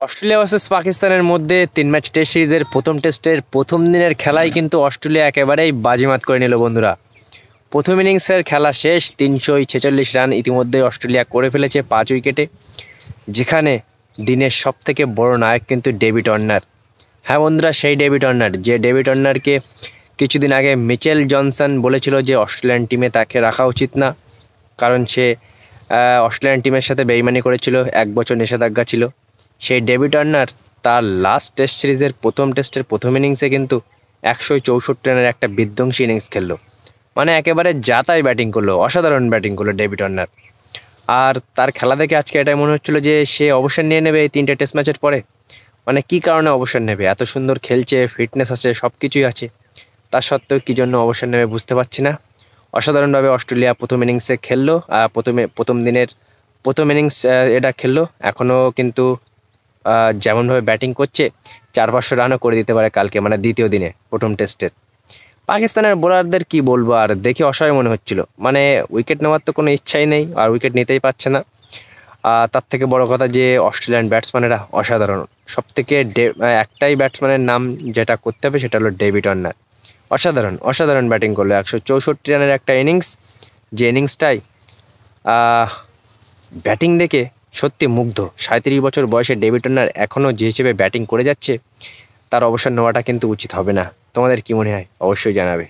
Australia versus পাকিস্তানের মধ্যে 3 match test সিরিজের প্রথম টেস্টের প্রথম দিনের খেলায় কিন্তু অস্ট্রেলিয়া একেবারেই বাজিমাত করে নিল বন্ধুরা। প্রথম ইনিংসের খেলা শেষ, 346 রান ইতিমধ্যে অস্ট্রেলিয়া করে ফেলেছে 5 উইকেটে, যেখানে দিনের সবথেকে বড় নায়ক কিন্তু ডেভিড ওয়ার্নার। হ্যাঁ বন্ধুরা, সেই ডেভিড ওয়ার্নার যে ডেভিড ওয়ার্নারকে কিছুদিন আগে মিচেল জনসন বলেছিল যে অস্ট্রেলিয়ান টিমে তাকে রাখা উচিত না, কারণ সে অস্ট্রেলিয়ান টিমের সাথে বেইমানি করেছিল, 1 বছর নিষেধাজ্ঞা ছিল। সেই ডেভিড ওয়ার্নার তার লাস্ট টেস্ট সিরিজের প্রথম টেস্টের প্রথম ইনিংসে কিন্তু 164 রানের একটা বিধ্বংসী ইনিংস খেললো, মানে একেবারে যাতাই ব্যাটিং করলো, অসাধারণ ব্যাটিং করলো ডেভিড ওয়ার্নার। আর তার খেলা দেখে আজকে এটাই মনে হচ্ছিলো যে সে অবসর নিয়ে নেবে এই 3টে টেস্ট ম্যাচের পরে। মানে কী কারণে অবসর নেবে? এত সুন্দর খেলছে, ফিটনেস আছে, সব কিছুই আছে, তার সত্ত্বেও কী জন্য অবসর নেবে বুঝতে পারছি না। অসাধারণভাবে অস্ট্রেলিয়া প্রথম ইনিংসে খেললো, প্রথম দিনের প্রথম ইনিংস এটা খেললো। এখনও কিন্তু যেমনভাবে ব্যাটিং করছে 400-500 রানও করে দিতে পারে কালকে, মানে দ্বিতীয় দিনে প্রথম টেস্টের। পাকিস্তানের বোলারদের কি বলবো, আর দেখে অসহায় মনে হচ্ছিল, মানে উইকেট নেওয়ার তো কোনো ইচ্ছাই নেই আর উইকেট নিতেই পারছে না। তার থেকে বড় কথা যে অস্ট্রেলিয়ান ব্যাটসম্যানেরা অসাধারণ। সবথেকে একটাই ব্যাটসম্যানের নাম যেটা করতে হবে সেটা হলো ডেভিড ওয়ার্নার। অসাধারণ অসাধারণ ব্যাটিং করলো, 164 রানের একটা ইনিংস, যে ইনিংসটাই ব্যাটিং দেখে সত্যি মুগ্ধ। 37 বছর বয়সে ডেভিড ওয়ার্নার এখনও যে হিসেবে ব্যাটিং করে যাচ্ছে, তার অবসর নেওয়াটা কিন্তু উচিত হবে না। তোমাদের কি মনে হয় অবশ্যই জানাবে।